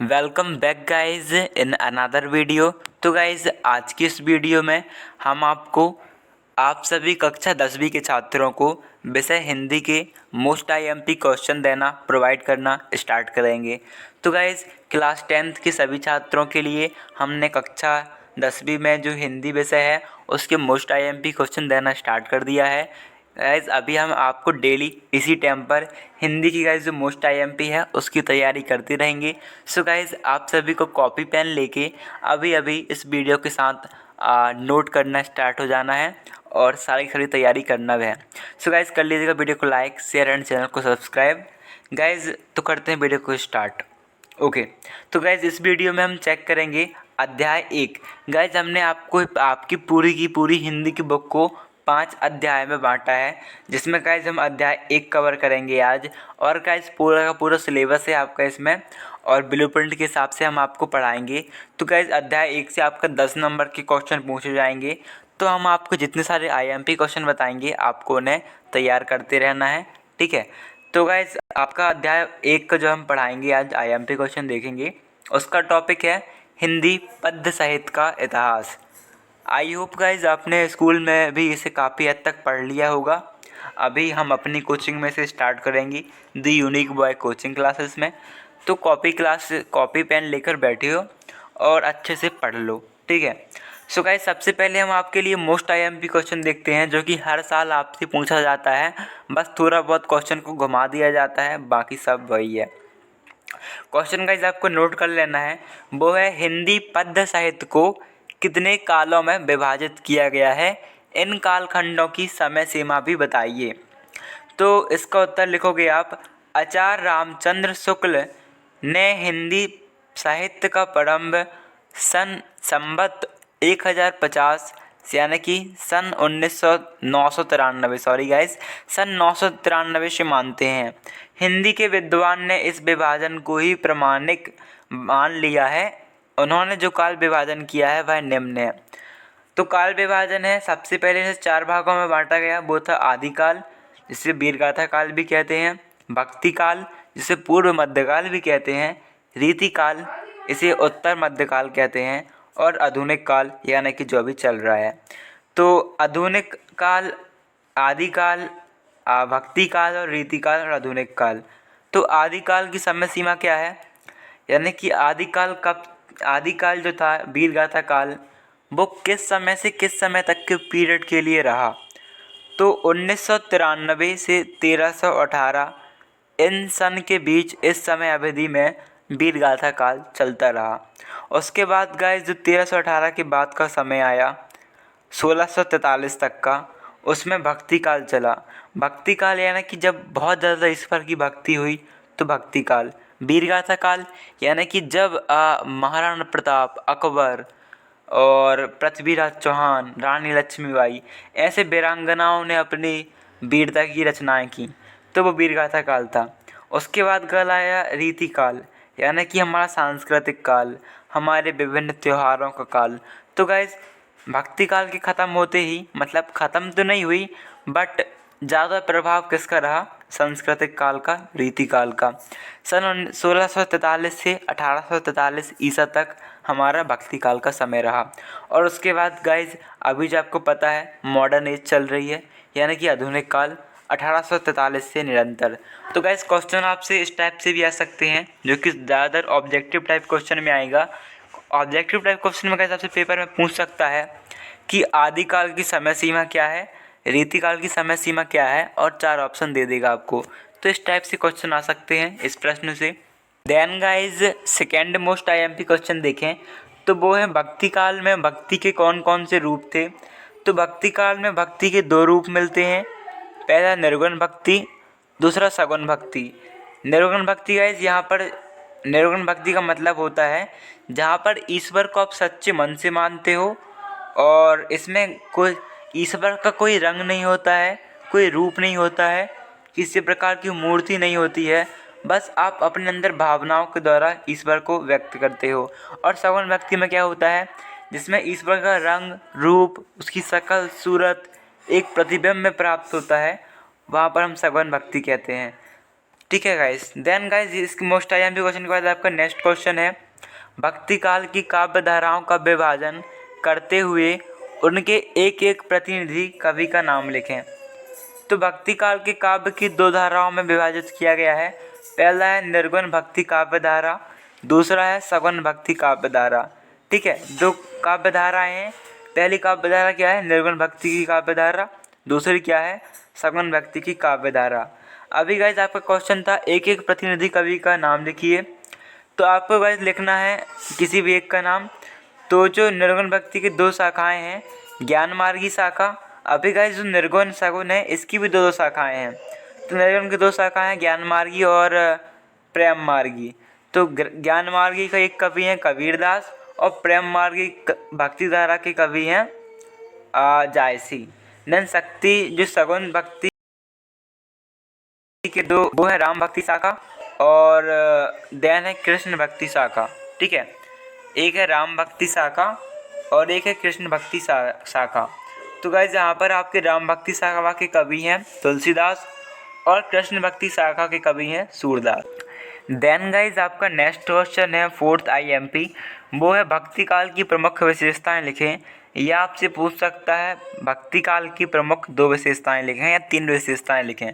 Welcome back guys in another video. तो guys आज की इस वीडियो में हम आपको आप सभी कक्षा 10वीं के छात्रों को विषय हिंदी के मोस्ट आईएमपी क्वेश्चन देना प्रोवाइड करना स्टार्ट करेंगे। तो गाइज क्लास 10th के सभी छात्रों के लिए हमने कक्षा 10वीं में जो हिंदी विषय है उसके मोस्ट आईएमपी क्वेश्चन देना स्टार्ट कर दिया है। गाइज अभी हम आपको डेली इसी टाइम पर हिंदी की गाइज जो मोस्ट आईएमपी है उसकी तैयारी करते रहेंगे। सो गाइज आप सभी को कॉपी पेन लेके अभी अभी इस वीडियो के साथ नोट करना स्टार्ट हो जाना है और सारी खरी तैयारी करना भी है। सो गाइज कर लीजिएगा वीडियो को लाइक शेयर एंड चैनल को सब्सक्राइब। गाइज तो करते हैं वीडियो को स्टार्ट। ओके तो गाइज इस वीडियो में हम चेक करेंगे अध्याय 1। गाइज हमने आपको आपकी पूरी की पूरी हिंदी की बुक को 5 अध्याय में बांटा है, जिसमें गाइज हम अध्याय 1 कवर करेंगे आज। और गाइज पूरा का पूरा सिलेबस है आपका इसमें और ब्लूप्रिंट के हिसाब से हम आपको पढ़ाएंगे। तो गाइज अध्याय 1 से आपका 10 नंबर के क्वेश्चन पूछे जाएंगे। तो हम आपको जितने सारे आईएमपी क्वेश्चन बताएंगे आपको उन्हें तैयार करते रहना है, ठीक है। तो गाइज आपका अध्याय 1 का जो हम पढ़ाएंगे आज आईएमपी क्वेश्चन देखेंगे, उसका टॉपिक है हिंदी पद्य साहित्य का इतिहास। आई होप गाइज आपने स्कूल में भी इसे काफ़ी हद तक पढ़ लिया होगा। अभी हम अपनी कोचिंग में से स्टार्ट करेंगे the unique boy coaching classes में। तो कॉपी पेन लेकर बैठे हो और अच्छे से पढ़ लो, ठीक है। सो गाइज सबसे पहले हम आपके लिए मोस्ट आईएमपी क्वेश्चन देखते हैं, जो कि हर साल आपसे पूछा जाता है। बस थोड़ा बहुत क्वेश्चन को घुमा दिया जाता है, बाकी सब वही है। क्वेश्चन गाइज आपको नोट कर लेना है, वो है हिंदी पद्य साहित्य को कितने कालों में विभाजित किया गया है, इन कालखंडों की समय सीमा भी बताइए। तो इसका उत्तर लिखोगे आप, आचार्य रामचंद्र शुक्ल ने हिंदी साहित्य का प्रारंभ संवत 1050 यानी कि सन 993 सॉरी गाइस सन 993 से मानते हैं। हिंदी के विद्वान ने इस विभाजन को ही प्रमाणिक मान लिया है। उन्होंने जो काल विभाजन किया है वह निम्न है। तो काल विभाजन है, सबसे पहले इसे 4 भागों में बांटा गया। वो था आदिकाल, जिसे वीरगाथा काल भी कहते हैं, भक्ति काल जिसे पूर्व मध्यकाल भी कहते हैं, रीति काल इसे उत्तर मध्यकाल कहते हैं, और आधुनिक काल यानी कि जो अभी चल रहा है। तो आधुनिक काल, आदिकाल, भक्ति काल और रीति काल और आधुनिक काल। तो आदिकाल की समय सीमा क्या है, यानी कि आदिकाल जो था वीरगाथा काल, वो किस समय से किस समय तक के पीरियड के लिए रहा। तो 1993 से 1318 इन सन के बीच इस समय अवधि में वीरगाथा काल चलता रहा। उसके बाद गाइस जो 1318 के बाद का समय आया 1643 तक का, उसमें भक्ति काल चला। भक्ति काल यानी कि जब बहुत ज़्यादा ईश्वर की भक्ति हुई तो भक्ति काल। वीरगाथा काल यानी कि जब महाराणा प्रताप, अकबर और पृथ्वीराज चौहान, रानी लक्ष्मीबाई ऐसे वीरांगनाओं ने अपनी वीरता की रचनाएं की, तो वो वीरगाथा काल था। उसके बाद काल आया रीति काल, यानी कि हमारा सांस्कृतिक काल, हमारे विभिन्न त्योहारों का काल। तो गाइज भक्ति काल के ख़त्म होते ही, मतलब ख़त्म तो नहीं हुई बट ज़्यादा प्रभाव किसका रहा, सांस्कृतिक काल का, रीति काल का। सन 1643 से 1843 ईसा तक हमारा भक्ति काल का समय रहा। और उसके बाद गाइज अभी जो आपको पता है मॉडर्न एज चल रही है, यानी कि आधुनिक काल 1843 से निरंतर। तो गाइज क्वेश्चन आपसे इस टाइप से भी आ सकते हैं, जो कि ज़्यादातर ऑब्जेक्टिव टाइप क्वेश्चन में आएगा। ऑब्जेक्टिव टाइप क्वेश्चन में गाइज आपसे पेपर में पूछ सकता है कि आदिकाल की समय सीमा क्या है, रीतिकाल की समय सीमा क्या है, और 4 ऑप्शन दे देगा आपको। तो इस टाइप से क्वेश्चन आ सकते हैं इस प्रश्न से। Then guys second most IMP question देखें तो वो है भक्ति काल में भक्ति के कौन कौन से रूप थे। तो भक्ति काल में भक्ति के 2 रूप मिलते हैं, पहला निर्गुण भक्ति, दूसरा सगुण भक्ति। निर्गुण भक्ति गाइज यहाँ पर निर्गुण भक्ति का मतलब होता है जहाँ पर ईश्वर को आप सच्चे मन से मानते हो और इसमें कोई ईश्वर का कोई रंग नहीं होता है, कोई रूप नहीं होता है, किसी प्रकार की मूर्ति नहीं होती है, बस आप अपने अंदर भावनाओं के द्वारा ईश्वर को व्यक्त करते हो। और सगुण भक्ति में क्या होता है, जिसमें ईश्वर का रंग रूप, उसकी शकल सूरत एक प्रतिबिंब में प्राप्त होता है, वहाँ पर हम सगुण भक्ति कहते हैं। ठीक है गाइस। देन गाइस इसकी मोस्ट आईएमपी क्वेश्चन के बाद आपका नेक्स्ट क्वेश्चन है, भक्ति काल की काव्य धाराओं का विभाजन करते हुए उनके एक एक प्रतिनिधि कवि का नाम लिखें। तो भक्ति काल के काव्य की दो धाराओं में विभाजित किया गया है। पहला है निर्गुण भक्ति काव्य धारा, दूसरा है सगुण भक्ति काव्य धारा। ठीक है, दो काव्य धाराएं हैं। पहली काव्य धारा क्या है? निर्गुण भक्ति की काव्य धारा। दूसरी क्या है? सगुण भक्ति की काव्य धारा। अभी गाइज आपका क्वेश्चन था एक एक प्रतिनिधि कवि का नाम लिखिए। तो आपको गाइज लिखना है किसी भी एक का नाम। तो जो निर्गुण भक्ति की दो शाखाएं हैं, ज्ञान मार्गी शाखा, अभी गाइज जो निर्गुण सगुण है इसकी भी दो शाखाएं हैं। तो निर्गुण की दो शाखाएं हैं, ज्ञान मार्गी और प्रेम मार्गी। तो ज्ञान मार्गी का एक कवि हैं कबीरदास और प्रेम मार्गी भक्ति धारा के कवि हैं जायसी। देन शक्ति जो सगुण भक्ति के दो वो है राम भक्ति शाखा और देन है कृष्ण भक्ति शाखा। ठीक है, एक है राम भक्ति शाखा और एक है कृष्ण भक्ति शाखा। तो गाइज यहाँ पर आपके राम भक्ति शाखा के कवि हैं तुलसीदास और कृष्ण भक्ति शाखा के कवि हैं सूरदास। देन गाइज आपका नेक्स्ट क्वेश्चन है फोर्थ आईएमपी, वो है भक्ति काल की प्रमुख विशेषताएं लिखें। यह आपसे पूछ सकता है भक्ति काल की प्रमुख दो विशेषताएं लिखें या तीन विशेषताएं लिखें।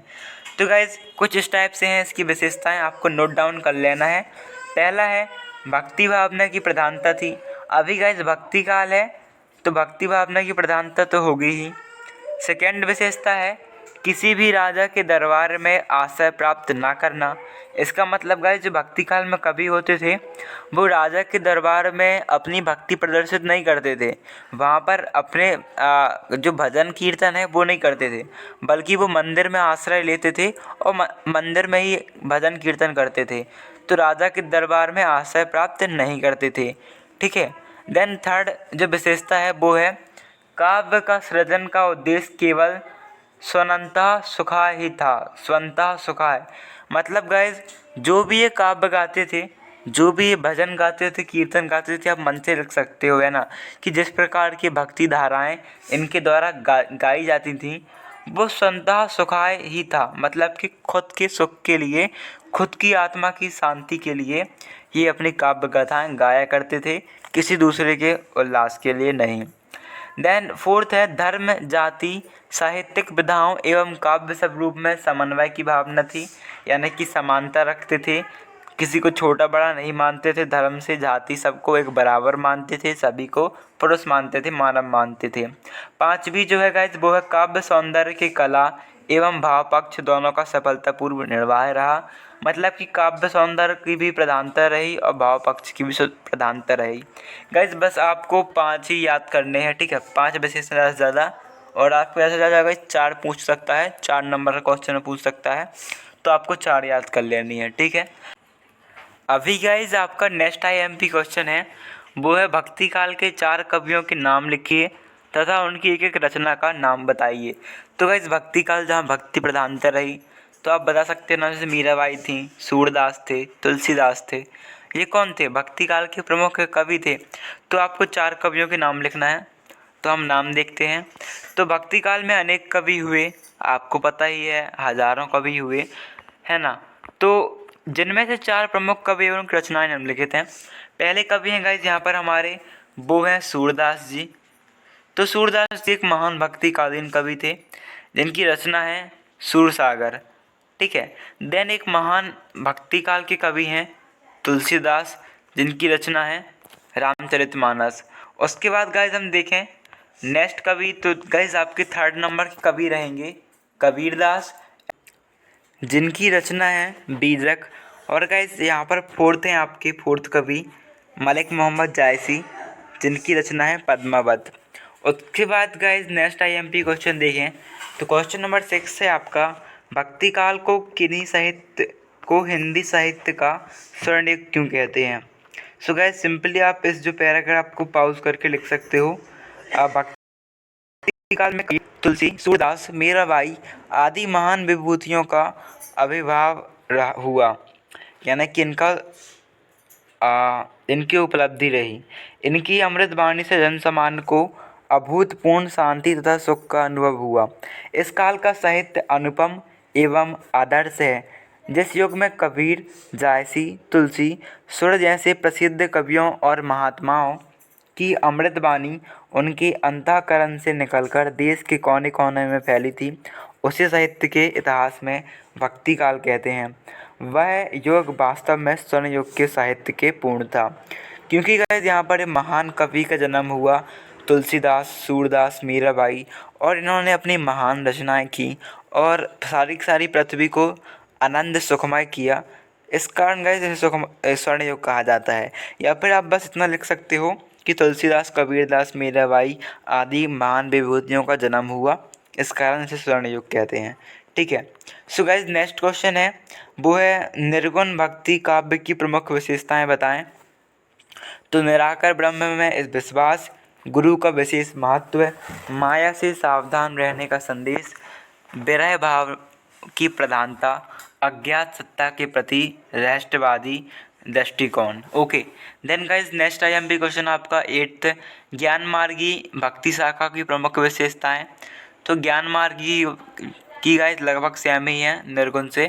तो गाइज कुछ इस टाइप से हैं इसकी विशेषताएं, आपको नोट डाउन कर लेना है। पहला है भक्ति भावना की प्रधानता थी। अभी गाइज भक्ति काल है तो भक्ति भावना की प्रधानता तो होगी ही। सेकेंड विशेषता है किसी भी राजा के दरबार में आश्रय प्राप्त ना करना। इसका मतलब गाइस जो भक्ति काल में कवि होते थे वो राजा के दरबार में अपनी भक्ति प्रदर्शित नहीं करते थे, वहाँ पर अपने जो भजन कीर्तन है वो नहीं करते थे, बल्कि वो मंदिर में आश्रय लेते थे और मंदिर में ही भजन कीर्तन करते थे। तो राजा के दरबार में आश्रय प्राप्त नहीं करते थे। ठीक है, देन थर्ड जो विशेषता है वो है काव्य का सृजन का उद्देश्य केवल स्वनंता सुखा ही था। स्वंता सुखा है मतलब गाइज जो भी ये काव्य गाते थे, जो भी ये भजन गाते थे, कीर्तन गाते थे, आप मन से लिख सकते हो है ना कि जिस प्रकार की भक्ति धाराएं इनके द्वारा गाई जाती थी वो स्वंता सुखाय ही था। मतलब कि खुद के सुख के लिए, खुद की आत्मा की शांति के लिए ये अपनी काव्य गाथाएं गाया करते थे, किसी दूसरे के उल्लास के लिए नहीं। देन फोर्थ है धर्म जाति साहित्यिक विधाओं एवं काव्य स्वरूप में समन्वय की भावना थी, यानी कि समानता रखते थे, किसी को छोटा बड़ा नहीं मानते थे, धर्म से जाति सबको एक बराबर मानते थे, सभी को पुरुष मानते थे, मानव मानते थे। पांचवी जो है गाइस वो है काव्य सौंदर्य की कला एवं भाव पक्ष दोनों का सफलतापूर्व निर्वाह रहा। मतलब कि काव्य सौंदर्य की भी प्रधानता रही और भाव पक्ष की भी प्रधानता रही। गाइस बस आपको 5 ही याद करने हैं। ठीक है, 5 विशेषण ज़्यादा से ज़्यादा, और आपको ऐसा जाएगा 4 पूछ सकता है, 4 नंबर का क्वेश्चन पूछ सकता है, तो आपको 4 याद कर लेनी है। ठीक है, अभी गाइज आपका नेक्स्ट आईएमपी क्वेश्चन है वो है भक्ति काल के 4 कवियों के नाम लिखिए तथा उनकी एक एक रचना का नाम बताइए। तो गाइज भक्ति काल जहाँ भक्ति प्रधानता रही तो आप बता सकते हैं ना, जैसे मीराबाई थी, सूरदास थे, तुलसीदास थे, ये कौन थे? भक्ति काल के प्रमुख कवि थे। तो आपको 4 कवियों के नाम लिखना है, तो हम नाम देखते हैं। तो भक्ति काल में अनेक कवि हुए, आपको पता ही है, हजारों कवि हुए, है ना। तो जिनमें से 4 प्रमुख कवि और उनकी रचनाएं निम्नलिखित हैं। पहले कवि हैं गाइस यहाँ पर हमारे, वो हैं सूरदास जी। तो सूरदास जी एक महान भक्तिकालीन कवि थे जिनकी रचना है सूरसागर। ठीक है, देन एक महान भक्ति काल के कवि हैं तुलसीदास जिनकी रचना है रामचरितमानस। उसके बाद गाइस हम देखें नेक्स्ट कवि, तो गाइस आपके 3rd नंबर के कवि रहेंगे कबीरदास जिनकी रचना है बीजक। और गाइस यहाँ पर 4th हैं आपके 4th कवि मलिक मोहम्मद जायसी जिनकी रचना है पद्मावत। उसके बाद गाइस नेक्स्ट आईएमपी क्वेश्चन देखें तो क्वेश्चन नंबर 6 है आपका भक्ति काल को किन्हीं साहित्य को हिंदी साहित्य का स्वर्णयुग क्यों कहते हैं। सो गाइस सिंपली आप इस जो पैराग्राफ को पॉज करके लिख सकते हो। भक्ति काल में तुलसी, सूरदास, मीराबाई आदि महान विभूतियों का आविर्भाव हुआ, यानी कि इनकी उपलब्धि रही। इनकी अमृत वाणी से जनसामान्य को अभूतपूर्ण शांति तथा सुख का अनुभव हुआ। इस काल का साहित्य अनुपम एवं आदर्श है। जिस युग में कबीर, जायसी, तुलसी, सूरज जैसे प्रसिद्ध कवियों और महात्माओं की अमृत वाणी उनके अंतःकरण से निकलकर देश के कोने कोने में फैली थी, उसे साहित्य के इतिहास में भक्ति काल कहते हैं। वह युग वास्तव में स्वर्ण युग के साहित्य के पूर्ण था, क्योंकि गाइस यहाँ पर महान कवि का जन्म हुआ, तुलसीदास, सूरदास, मीराबाई, और इन्होंने अपनी महान रचनाएं की और सारी की सारी पृथ्वी को आनंद सुखमय किया। इस कारण गाइस इसे स्वर्ण युग कहा जाता है। या फिर आप बस इतना लिख सकते हो कि तुलसीदास, कबीरदास, मीराबाई आदि महान विभूतियों का जन्म हुआ, इस कारण इसे स्वर्ण युग कहते हैं। ठीक है। सो गाइस नेक्स्ट क्वेश्चन है, वो है निर्गुण भक्ति काव्य की प्रमुख विशेषताएं बताएं। तो निराकार ब्रह्म में इस विश्वास, गुरु का विशेष महत्व, माया से सावधान रहने का संदेश, विरह भाव की प्रधानता, अज्ञात सत्ता के प्रति राष्ट्रवादी दृष्टिकोण। Okay, then guys next IMP question आपका 8th, ज्ञान मार्गी भक्ति शाखा की प्रमुख विशेषताएं। तो ज्ञान मार्गी की गाइज लगभग सेम ही है निर्गुण से।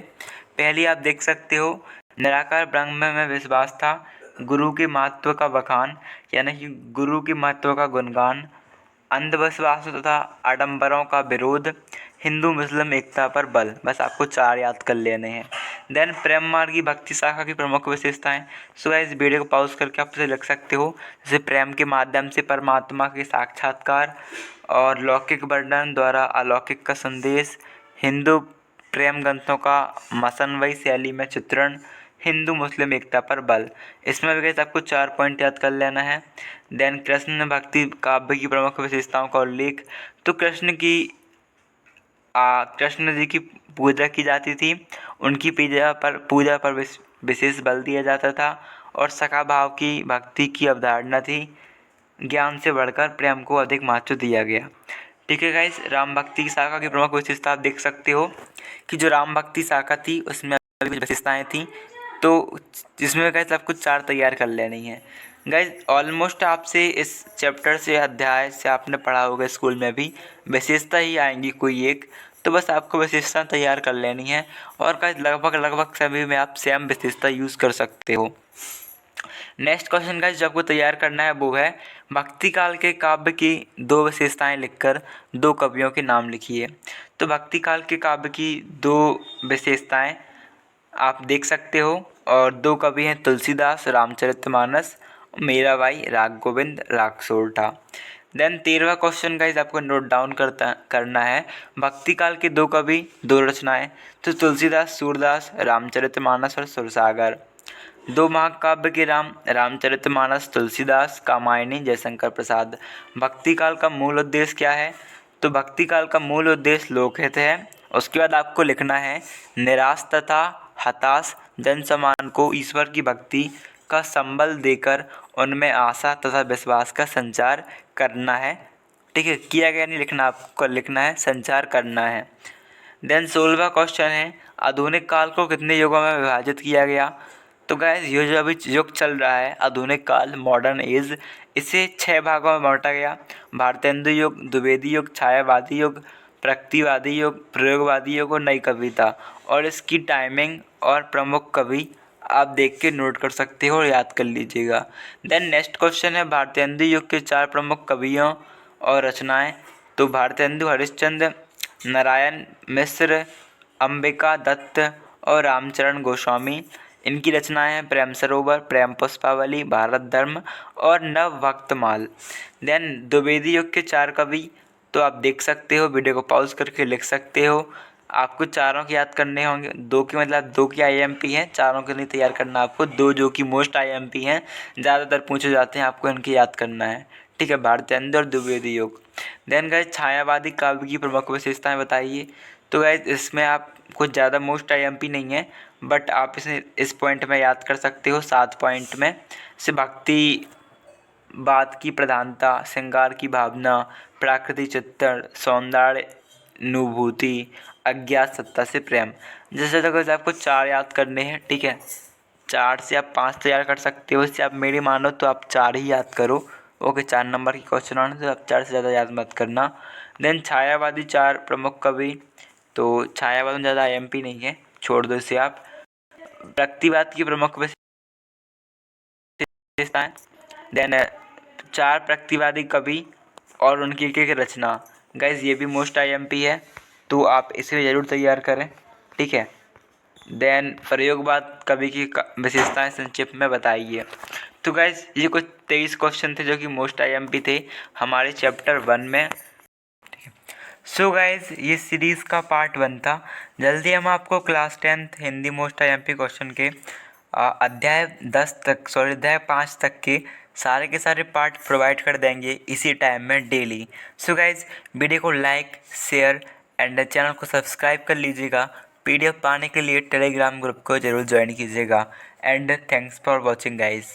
पहली आप देख सकते हो, निराकार ब्रह्म में विश्वास था, गुरु के महत्व का बखान यानी कि गुरु के महत्व का गुणगान, अंधविश्वास तथा आडंबरों का विरोध, हिंदू मुस्लिम एकता पर बल। बस आपको 4 याद कर लेने हैं। देन प्रेम मार्गी भक्ति शाखा की प्रमुख विशेषताएं। सो गाइस वीडियो को पॉज करके आप इसे लिख सकते हो, जैसे प्रेम के माध्यम से परमात्मा के साक्षात्कार और लौकिक वर्णन द्वारा अलौकिक का संदेश, हिंदू प्रेम ग्रंथों का मसनवई शैली में चित्रण, हिंदू मुस्लिम एकता पर बल। इसमें भी गाइस आपको 4 पॉइंट याद कर लेना है। देन कृष्ण भक्ति काव्य की प्रमुख विशेषताओं का उल्लेख। तो कृष्ण जी की पूजा की जाती थी, उनकी पूजा पर विशेष बल दिया जाता था और सखा भाव की भक्ति की अवधारणा थी, ज्ञान से बढ़कर प्रेम को अधिक महत्व दिया गया। ठीक है गाइस, राम भक्ति की शाखा की प्रमुख विशेषता आप देख सकते हो कि जो राम भक्ति शाखा थी उसमें कुछ विशेषताएं थी, तो जिसमें गाइस आपको 4 तैयार कर लेनी है। गाइस ऑलमोस्ट आपसे इस चैप्टर से अध्याय से आपने पढ़ा होगा स्कूल में भी, विशेषता ही आएंगी कोई एक, तो बस आपको विशेषता तैयार कर लेनी है और गाइस लगभग सभी में आप सेम विशेषता यूज़ कर सकते हो। नेक्स्ट क्वेश्चन गाइस जो आपको तैयार करना है वो है, भक्ति काल के काव्य की 2 विशेषताएं लिखकर 2 कवियों के नाम लिखिए। तो भक्ति काल के काव्य की 2 विशेषताएं आप देख सकते हो और 2 कवि हैं तुलसीदास, रामचरितमानस, मीराबाई, राग गोविंद, राग सोरठा। देन 13वां क्वेश्चन गाइस आपको नोट डाउन करना है, भक्ति काल के 2 कवि 2 रचनाएं। तो तुलसीदास, सूरदास, रामचरितमानस और सुरसागर। 2 महाकाव्य के रामचरितमानस तुलसीदास, कामायनी जयशंकर प्रसाद। भक्ति काल का मूल उद्देश्य क्या है? तो भक्ति काल का मूल उद्देश्य लोकहित है। उसके बाद आपको लिखना है, निराश तथा हताश जन समान को ईश्वर की भक्ति का संबल देकर उनमें आशा तथा विश्वास का संचार करना है। ठीक है, किया गया नहीं लिखना, आपको लिखना है संचार करना है। देन 16वां क्वेश्चन है, आधुनिक काल को कितने युगों में विभाजित किया गया? तो गाइस ये जो अभी युग चल रहा है आधुनिक काल, मॉडर्न एज, इसे 6 भागों में बांटा गया। भारतेंदु युग, द्विवेदी युग, छायावादी युग, प्रगतिवादी युग, प्रयोगवादी युग और नई कविता। और इसकी टाइमिंग और प्रमुख कवि आप देख के नोट कर सकते हो और याद कर लीजिएगा। देन नेक्स्ट क्वेश्चन है, भारतेंदु युग के 4 प्रमुख कवियों और रचनाएं। तो भारतेंदु हरिश्चंद्र, नारायण मिश्र, अंबिका दत्त और रामचरण गोस्वामी। इनकी रचनाएं हैं प्रेम सरोवर, प्रेम पुष्पावली, भारत धर्म और नव भक्तमाल। देन द्विवेदी युग के 4 कवि, तो आप देख सकते हो, वीडियो को पॉज करके लिख सकते हो। आपको चारों की याद करने होंगे, 2 की मतलब 2 की आईएमपी हैं, चारों के लिए तैयार करना आपको 2 जो कि मोस्ट आईएमपी हैं, ज़्यादातर पूछे जाते हैं, आपको इनकी याद करना है। ठीक है, भारतेंदु और द्विवेदी युग। देन गाइस छायावादी काव्य की प्रमुख विशेषताएं बताइए। तो गाइस इसमें आप कुछ ज़्यादा मोस्ट आईएमपी नहीं है, बट आप इसे इस पॉइंट में याद कर सकते हो 7 पॉइंट में से, भक्ति बात की प्रधानता, श्रृंगार की भावना, प्राकृतिक चित्रण, सौंदर्य अनुभूति, अज्ञात सत्ता से प्रेम। जैसे तक आपको 4 याद करने हैं। ठीक है, 4 से आप 5 तैयार कर सकते हो, इससे आप मेरी मानो तो आप 4 ही याद करो। ओके, 4 नंबर की क्वेश्चन आने तो आप 4 से ज़्यादा याद मत करना। देन छायावादी 4 प्रमुख कवि, तो छायावाद में ज़्यादा आईएमपी नहीं है, छोड़ दो इसे आप। व्यक्तिवाद की प्रमुख विशेषताएं, देन 4 व्यक्तिवादी कवि और उनकी एक रचना। गाइज ये भी मोस्ट आईएमपी है, तो आप इसे ज़रूर तैयार करें, ठीक है। देन प्रयोगवाद कवि की विशेषताएं संक्षिप्त में बताइए। तो गाइज ये कुछ 23 क्वेश्चन थे जो कि मोस्ट आईएमपी थे हमारे चैप्टर 1 में। सो गाइज ये सीरीज़ का पार्ट 1 था। जल्दी हम आपको class 10th Hindi most IMP question के अध्याय 5 तक के सारे के सारे पार्ट प्रोवाइड कर देंगे इसी टाइम में डेली। सो गाइज वीडियो को लाइक, शेयर एंड चैनल को सब्सक्राइब कर लीजिएगा। पीडीएफ पाने के लिए टेलीग्राम ग्रुप को जरूर ज्वाइन कीजिएगा। And thanks for watching guys.